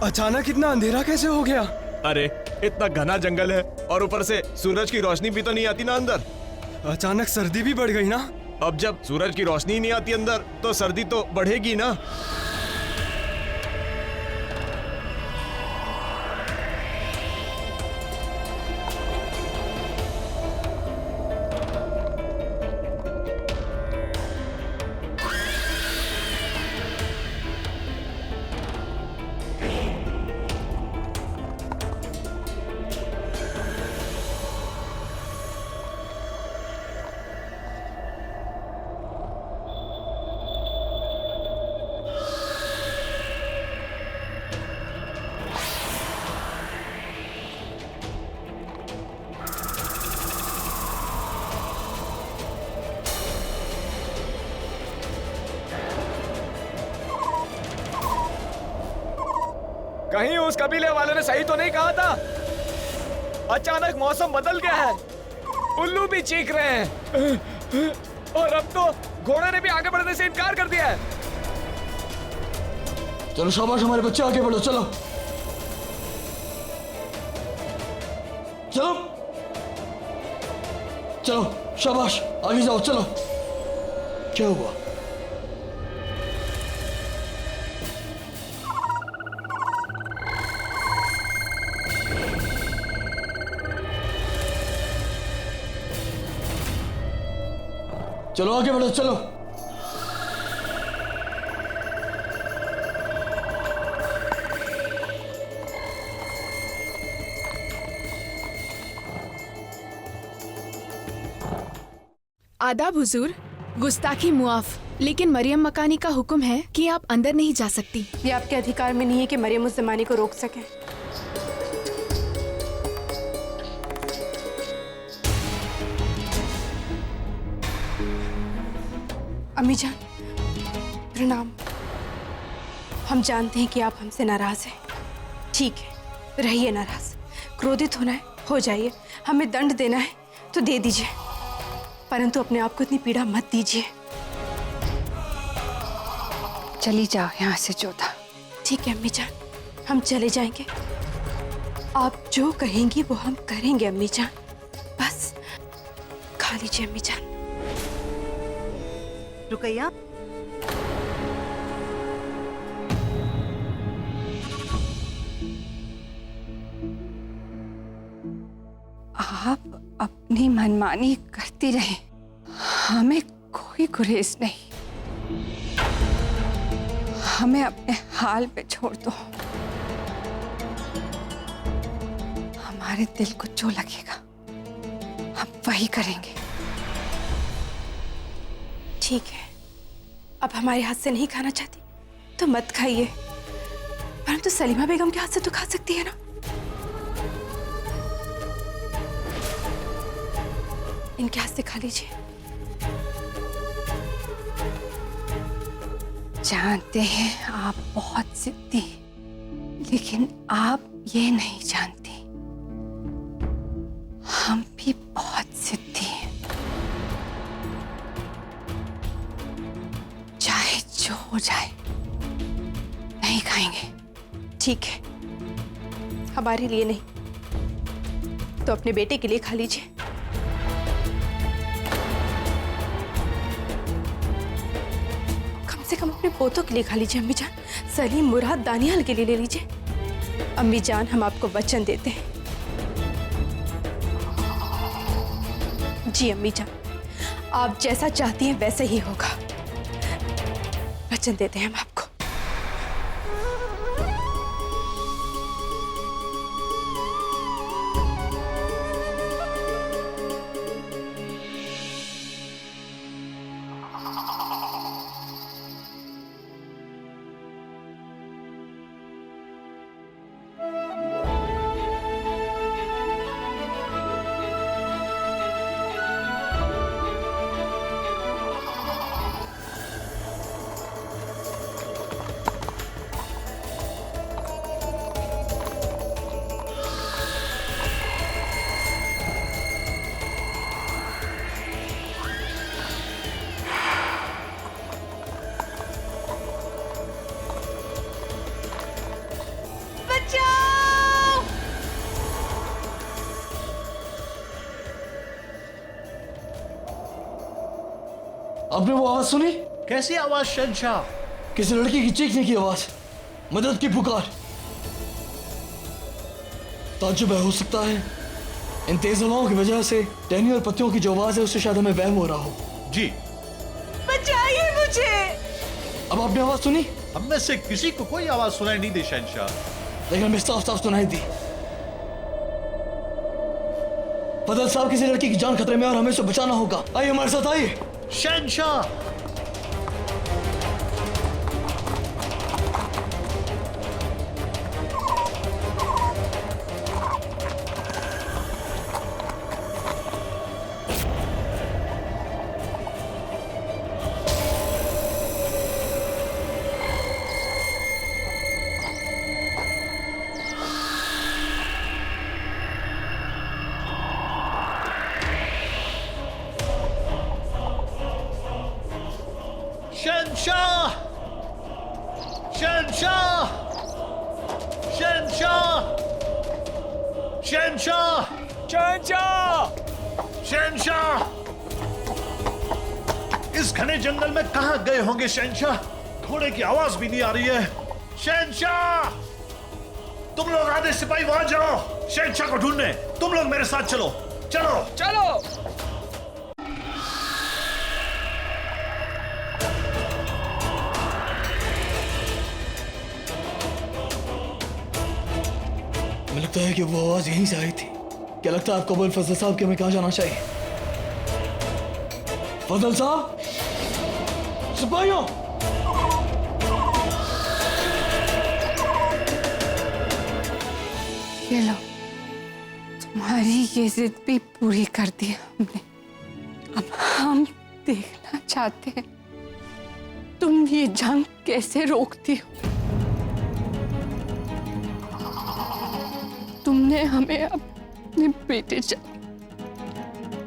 अचानक इतना अंधेरा कैसे हो गया? अरे इतना घना जंगल है और ऊपर से सूरज की रोशनी भी तो नहीं आती ना अंदर। अचानक सर्दी भी बढ़ गई ना? अब जब सूरज की रोशनी नहीं आती अंदर तो सर्दी तो बढ़ेगी ना। कहीं उस कबीले वाले ने सही तो नहीं कहा था? अचानक मौसम बदल गया है, उल्लू भी चीख रहे हैं और अब तो घोड़े ने भी आगे बढ़ने से इनकार कर दिया है। चलो शाबाश हमारे बच्चे, आगे बढ़ो। चलो चलो चलो शाबाश, आगे जाओ। चलो क्या हुआ? चलो आगे बढ़ो। चलो आदाब हुजूर, गुस्ताखी मुआफ, लेकिन मरियम मकानी का हुक्म है कि आप अंदर नहीं जा सकती। ये आपके अधिकार में नहीं है कि मरियम उस जमाने को रोक सके। अम्मी जान प्रणाम। हम जानते हैं कि आप हमसे नाराज हैं। ठीक है, रहिए नाराज। क्रोधित होना है हो जाइए, हमें दंड देना है तो दे दीजिए, परंतु अपने आप को इतनी पीड़ा मत दीजिए। चली जाओ यहाँ से जोधा। ठीक है अम्मी जान, हम चले जाएंगे। आप जो कहेंगी वो हम करेंगे अम्मी जान। बस खा लीजिए अम्मी जान। रुकैया, आप अपनी मनमानी करती रहे, हमें कोई गुरेज नहीं। हमें अपने हाल पे छोड़ दो। हमारे दिल को जो लगेगा हम वही करेंगे। ठीक है, अब हमारे हाथ से नहीं खाना चाहती तो मत खाइए, परंतु सलीमा बेगम के हाथ से तो खा सकती है ना। इनके हाथ से खा लीजिए। जानते हैं आप बहुत जिद्दी, लेकिन आप ये नहीं जानती हम भी बहुत जिद्दी हैं। चाहे जो हो जाए नहीं खाएंगे। ठीक है, हमारे लिए नहीं तो अपने बेटे के लिए खा लीजिए। कम से कम अपने पोतों के लिए खा लीजिए अम्मी जान। सलीम, मुराद, दानियाल के लिए ले लीजिए। अम्मी जान, हम आपको वचन देते हैं। जी अम्मी जान, आप जैसा चाहती हैं वैसे ही होगा। वचन देते हैं हम आपको। आपने वो आवाज सुनी? कैसी आवाज शहंशाह? किसी लड़की की चीखने की आवाज, मदद की पुकार। ताज्जुब है, हो सकता है इन तेज हवाओं की वजह से टहनी और पत्तियों की जो आवाज है उससे शायद हमें वहम हो रहा हो। जी। बचाइए मुझे। अब आपने आवाज सुनी? हम में से किसी को कोई आवाज सुनाई नहीं दी शहंशाह। लेकिन हमें साफ साफ सुनाई दी। फजल साहब, किसी लड़की की जान खतरे में और हमें उसे बचाना होगा। आइए हमारे साथ, आइए। शहंशाह, शहंशाह, शहंशाह, शहंशाह, शहंशाह, शहंशाह! शहंशाह, इस घने जंगल में कहां गए होंगे शहंशाह? घोड़े की आवाज भी नहीं आ रही है। शहंशाह, तुम लोग आधे सिपाही वहां जाओ शहंशाह को ढूंढने। तुम लोग मेरे साथ चलो। चलो चलो। हमें लगता है कि वो आवाज यहीं से आई थी। क्या लगता है आपको फजल साहब कि हमें कहाँ जाना चाहिए? फजल साहब, सिपाहियों, ये लो, तुम्हारी ये जिद भी पूरी कर दी हमने। अब हम देखना चाहते हैं तुम ये जंग कैसे रोकती हो। तुमने हमें अपने बेटे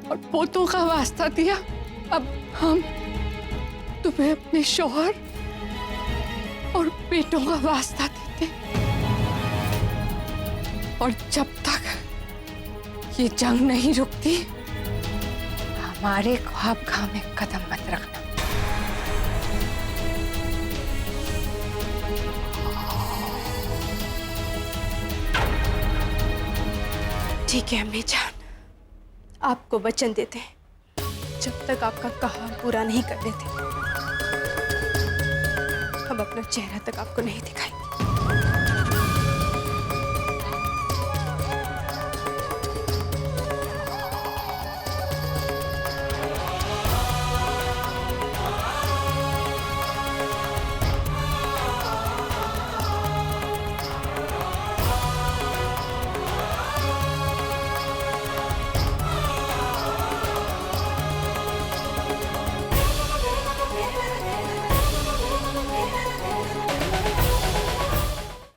और पोतों का वास्ता दिया, अब हम तुम्हें अपने शौहर और बेटों का वास्ता देते। और जब तक ये जंग नहीं रुकती, हमारे ख्वाबगाह में कदम मत रखना। ठीक है अम्मी जान, आपको वचन देते हैं जब तक आपका कहा पूरा नहीं कर देते हम अपना चेहरा तक आपको नहीं दिखाएंगे।